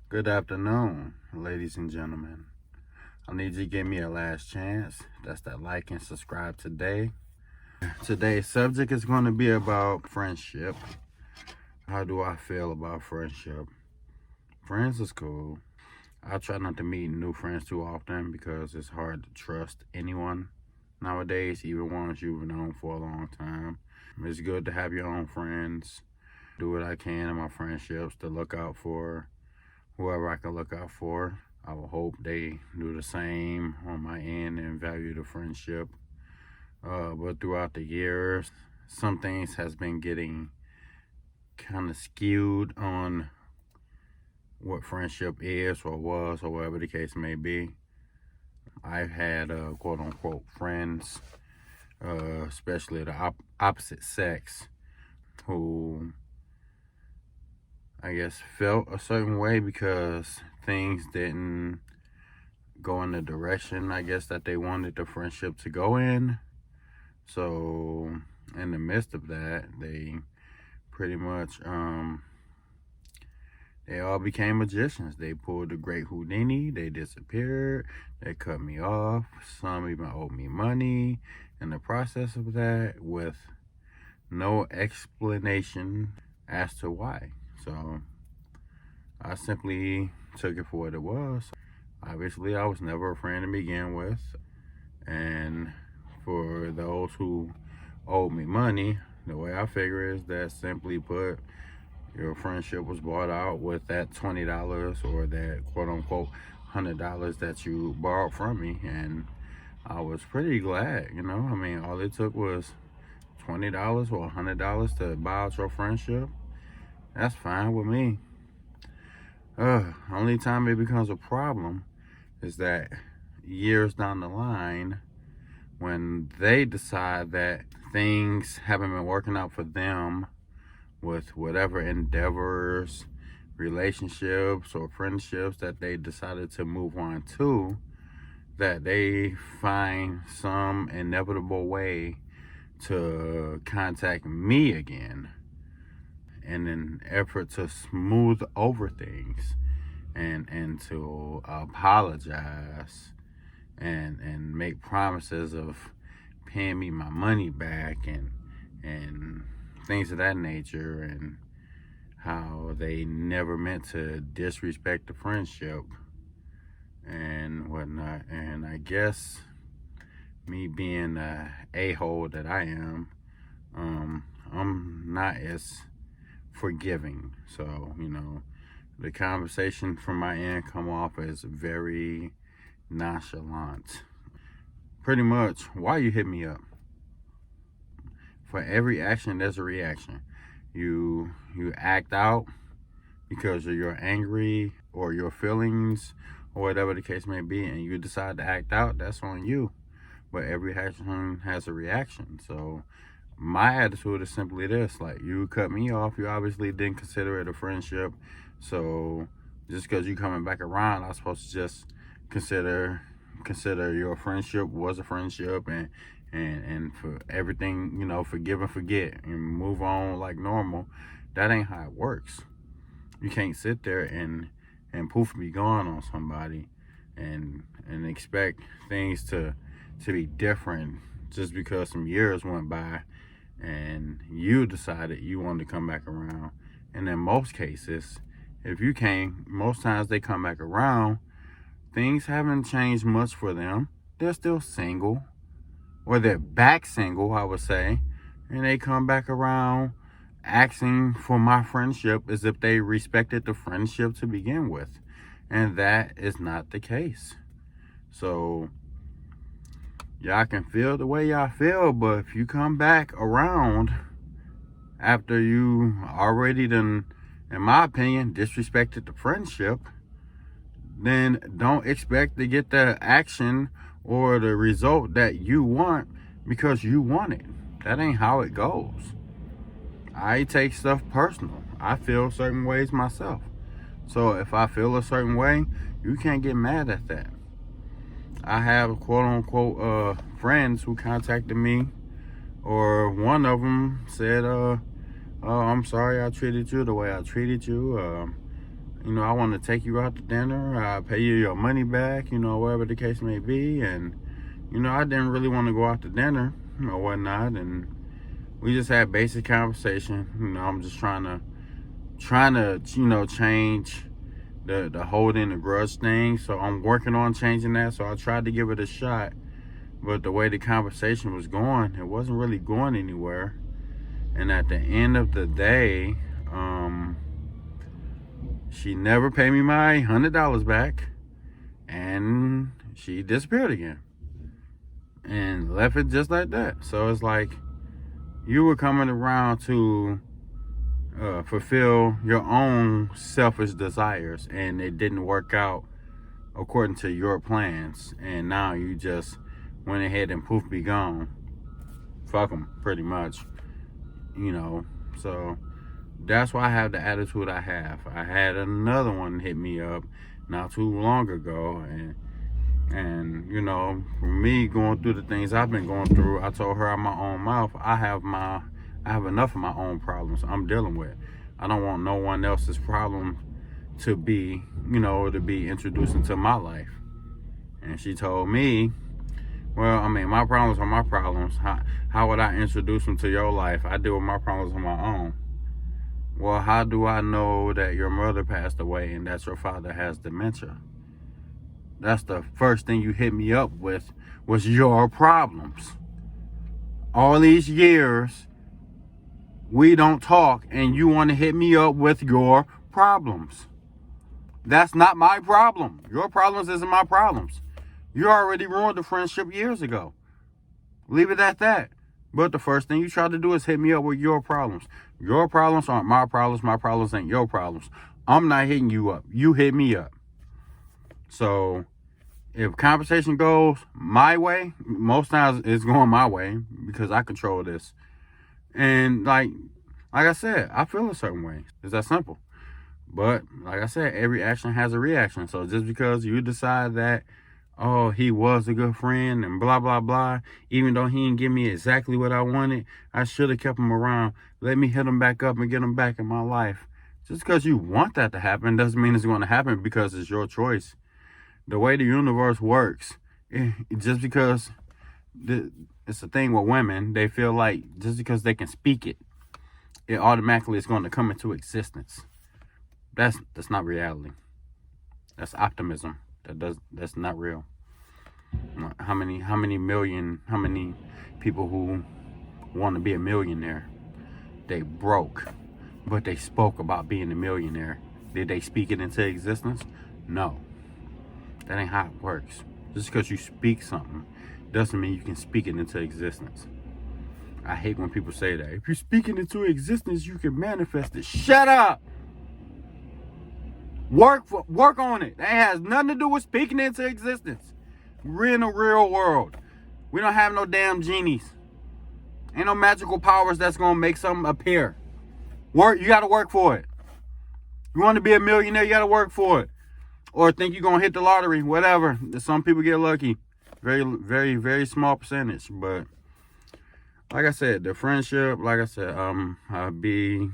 Good afternoon, ladies and gentlemen. I need you to give me a last chance. That's that like and subscribe today. Today's subject is going to be about friendship. How do I feel about friendship? Friends is cool. I try not to meet new friends too often because it's hard to trust anyone nowadays, even ones you've known for a long time. It's good to have your own friends. Do what I can in my friendships to look out for whoever I can look out for. I will hope they do the same on my end and value the friendship. But throughout the years, some things has been getting kind of skewed on what friendship is or was or whatever the case may be. I've had quote unquote friends, especially the opposite sex, who I guess felt a certain way because things didn't go in the direction I guess that they wanted the friendship to go in. So in the midst of that, they pretty much they all became magicians. They pulled the great Houdini, they disappeared, they cut me off, some even owed me money in the process of that with no explanation as to why. So I simply took it for what it was. Obviously, I was never a friend to begin with. And for those who owed me money, the way I figure is that simply put, your friendship was bought out with that $20 or that quote unquote $100 that you borrowed from me. And I was pretty glad, I mean, all it took was $20 or $100 to buy out your friendship. That's fine with me. Only time it becomes a problem is that years down the line, when they decide that things haven't been working out for them with whatever endeavors, relationships, or friendships that they decided to move on to, that they find some inevitable way to contact me again in an effort to smooth over things and to apologize and make promises of paying me my money back and things of that nature, and how they never meant to disrespect the friendship and whatnot. And I guess me being the a-hole that I am, I'm not as forgiving. So, the conversation from my end come off as very nonchalant. Pretty much, why you hit me up? For every action, there's a reaction. You act out because you're angry or your feelings or whatever the case may be, and you decide to act out, that's on you. But every action has a reaction. So my attitude is simply this: like, you cut me off, you obviously didn't consider it a friendship. So just because you coming back around, I'm supposed to just consider your friendship was a friendship, and for everything, forgive and forget and move on like normal. That ain't how it works. You can't sit there and poof be gone on somebody and expect things to be different just because some years went by and you decided you wanted to come back around. And in most cases, if you came, most times they come back around, things haven't changed much for them. They're still single, or they're back single, I would say, and they come back around asking for my friendship as if they respected the friendship to begin with. And that is not the case. So y'all can feel the way y'all feel, but if you come back around after you already done, in my opinion, disrespected the friendship, then don't expect to get the action or the result that you want because you want it. That ain't how it goes. I take stuff personal. I feel certain ways myself. So if I feel a certain way, you can't get mad at that. I have quote unquote friends who contacted me, or one of them said, I'm sorry I treated you the way I treated you. I want to take you out to dinner. I'll pay you your money back, whatever the case may be. And, I didn't really want to go out to dinner or whatnot. And we just had basic conversation. I'm just trying to, change the holding the grudge thing. So I'm working on changing that. So I tried to give it a shot. But the way the conversation was going, it wasn't really going anywhere. And at the end of the day, she never paid me my $100 back, and she disappeared again and left it just like that. So it's like you were coming around to fulfill your own selfish desires, and it didn't work out according to your plans, and now you just went ahead and poof, be gone. Fuck them, pretty much. So that's why I have the attitude I have. I had another one hit me up not too long ago, and for me going through the things I've been going through, I told her out my own mouth, I have enough of my own problems I'm dealing with. I don't want no one else's problem to be introduced into my life. And she told me, well, I mean, my problems are my problems. How would I introduce them to your life? I deal with my problems on my own. Well, how do I know that your mother passed away and that your father has dementia? That's the first thing you hit me up with, was your problems. All these years, we don't talk, and you want to hit me up with your problems. That's not my problem. Your problems isn't my problems. You already ruined the friendship years ago. Leave it at that. But the first thing you try to do is hit me up with your problems. Your problems aren't my problems. My problems ain't your problems. I'm not hitting you up. You hit me up. So if conversation goes my way, most times it's going my way because I control this. And like I said, I feel a certain way. It's that simple. But like I said, every action has a reaction. So just because you decide that, oh, he was a good friend and blah, blah, blah, even though he didn't give me exactly what I wanted, I should have kept him around. Let me hit him back up and get him back in my life. Just because you want that to happen doesn't mean it's going to happen because it's your choice. The way the universe works, just because it's a thing with women, they feel like just because they can speak it, it automatically is going to come into existence. That's not reality. That's optimism. That's not real. How many people who want to be a millionaire, they broke, but they spoke about being a millionaire. Did they speak it into existence? No. That ain't how it works. Just because you speak something doesn't mean you can speak it into existence. I hate when people say that. If you're speaking into existence, you can manifest it. Shut up! Work on it. That has nothing to do with speaking into existence. We're in the real world. We don't have no damn genies. Ain't no magical powers that's gonna make something appear. You gotta work for it. You want to be a millionaire, you gotta work for it. Or think you're gonna hit the lottery, whatever. Some people get lucky. Very, very, very small percentage. But like I said, the friendship, like I said, I'll be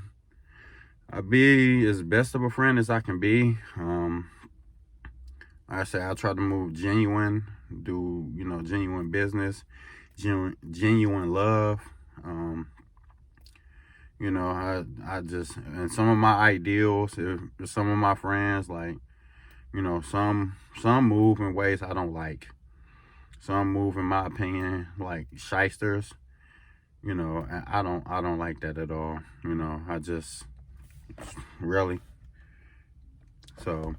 as best of a friend as I can be. Like I said, I'll try to move genuine, do genuine business, genuine love. I just, and some of my ideals, if some of my friends, like, some move in ways I don't like. Some move, in my opinion, like shysters. I don't like that at all. I just really. So,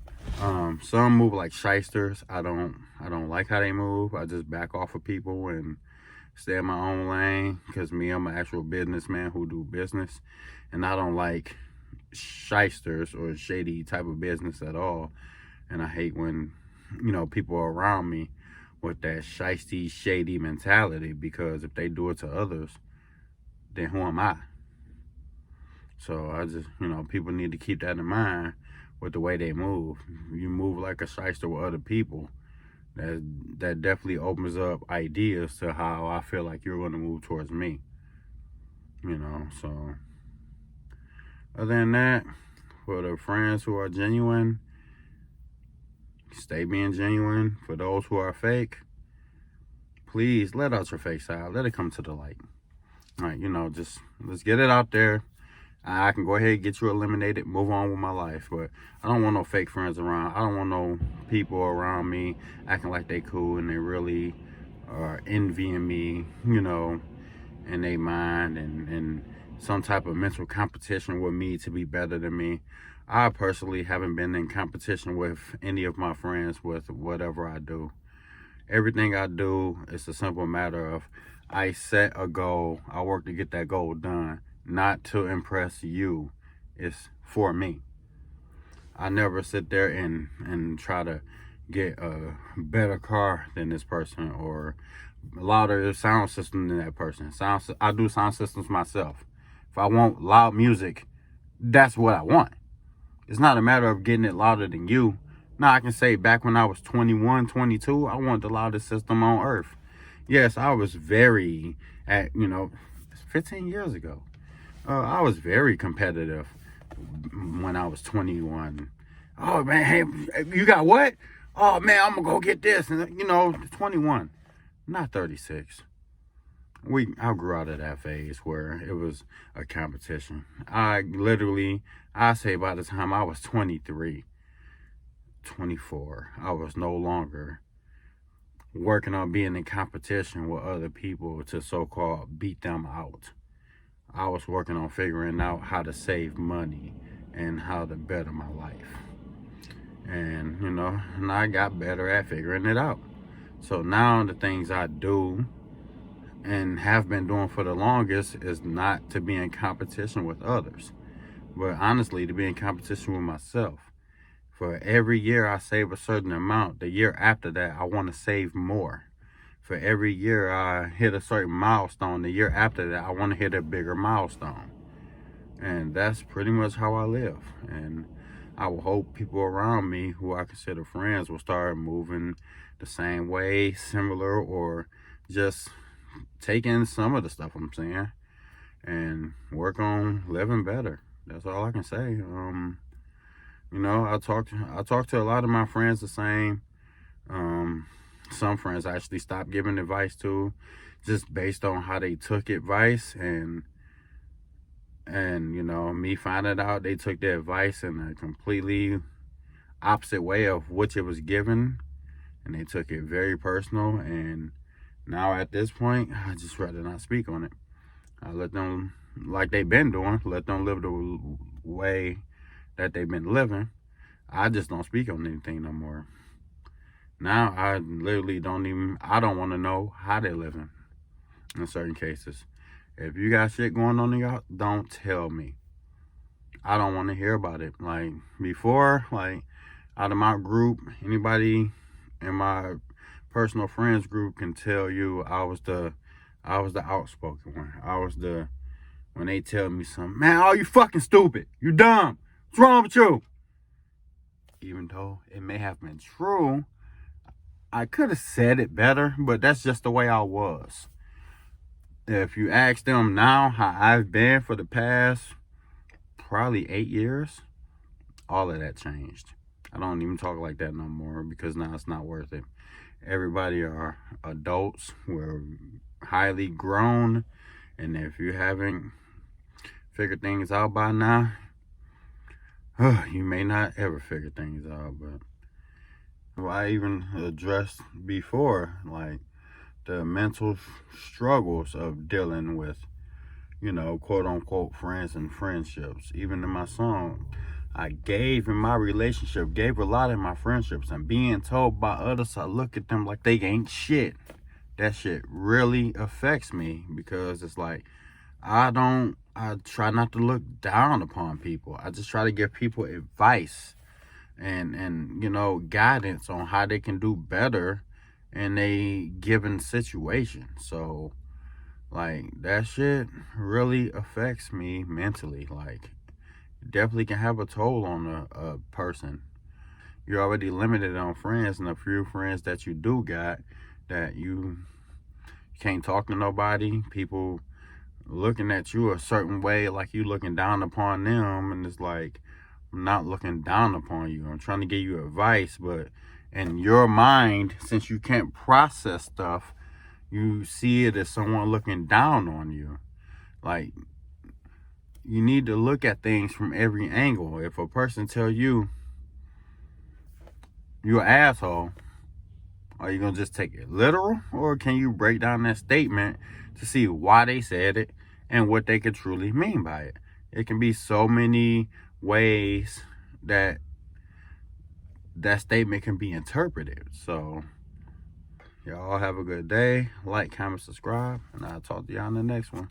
some move like shysters. I don't like how they move. I just back off of people and stay in my own lane, because I'm an actual businessman who do business, and I don't like shysters or shady type of business at all. And I hate when people are around me with that shysty, shady mentality, because if they do it to others, then who am I? So I just, people need to keep that in mind with the way they move. You move like a shyster with other people, that definitely opens up ideas to how I feel like you're going to move towards me. So other than that, for the friends who are genuine, stay being genuine. For those who are fake, please let out your fake side. Let it come to the light. Like, just let's get it out there. I can go ahead and get you eliminated, move on with my life. But I don't want no fake friends around. I don't want no people around me acting like they cool and they really are envying me, in their mind and some type of mental competition with me to be better than me. I personally haven't been in competition with any of my friends with whatever I do. Everything I do is a simple matter of I set a goal, I work to get that goal done, not to impress you. It's for me. I never sit there and try to get a better car than this person or louder sound system than that person. I do sound systems myself. If I want loud music, that's what I want. It's not a matter of getting it louder than you. Now, I can say back when I was 21, 22, I wanted the loudest system on earth. Yes, I was 15 years ago. I was very competitive when I was 21. Oh, man, hey, you got what? Oh, man, I'm going to go get this. And, 21, not 36. I grew out of that phase where it was a competition. I say by the time I was 23, 24, I was no longer working on being in competition with other people to so-called beat them out. I was working on figuring out how to save money and how to better my life. And, and I got better at figuring it out. So now the things I do and have been doing for the longest is not to be in competition with others, but honestly to be in competition with myself. For every year I save a certain amount, the year after that I want to save more. For every year I hit a certain milestone, the year after that I want to hit a bigger milestone. And that's pretty much how I live. And I will hope people around me who I consider friends will start moving the same way, similar, or just taking some of the stuff I'm saying and work on living better. That's all I can say. I talk to a lot of my friends the same. Some friends I actually stopped giving advice to just based on how they took advice and me finding out they took their advice in a completely opposite way of which it was given, and they took it very personal. And now at this point, I just rather not speak on it. I let them, like they've been doing, let them live the way that they've been living. I just don't speak on anything no more. Now I literally I don't want to know how they're living in certain cases. If you got shit going on in y'all, don't tell me. I don't want to hear about it. Like before, out of my group, anybody in my personal friends group can tell you I was the outspoken one. When they tell me something, man, oh, you fucking stupid. You dumb. What's wrong with you? Even though it may have been true, I could have said it better, but that's just the way I was. If you ask them now how I've been for the past probably 8 years, all of that changed. I don't even talk like that no more because now it's not worth it. Everybody are adults. We're highly grown. And if you haven't figured things out by now, you may not ever figure things out. But I even addressed before, the mental struggles of dealing with, quote unquote friends and friendships. Even in my song, I gave in my relationship, gave a lot in my friendships, and being told by others I look at them like they ain't shit. That shit really affects me because it's like I try not to look down upon people. I just try to give people advice and guidance on how they can do better in a given situation. So that shit really affects me mentally. Definitely can have a toll on a person. You're already limited on friends, and a few friends that you do got that you can't talk to nobody. People looking at you a certain way, like you looking down upon them, and it's like, I'm not looking down upon you. I'm trying to give you advice, but in your mind, since you can't process stuff, you see it as someone looking down on you. Like, you need to look at things from every angle. If a person tell you you're an asshole, are you gonna just take it literal, or can you break down that statement to see why they said it and what they could truly mean by it? It can be so many ways that that statement can be interpreted. So y'all have a good day. Like, comment, subscribe, and I'll talk to y'all in the next one.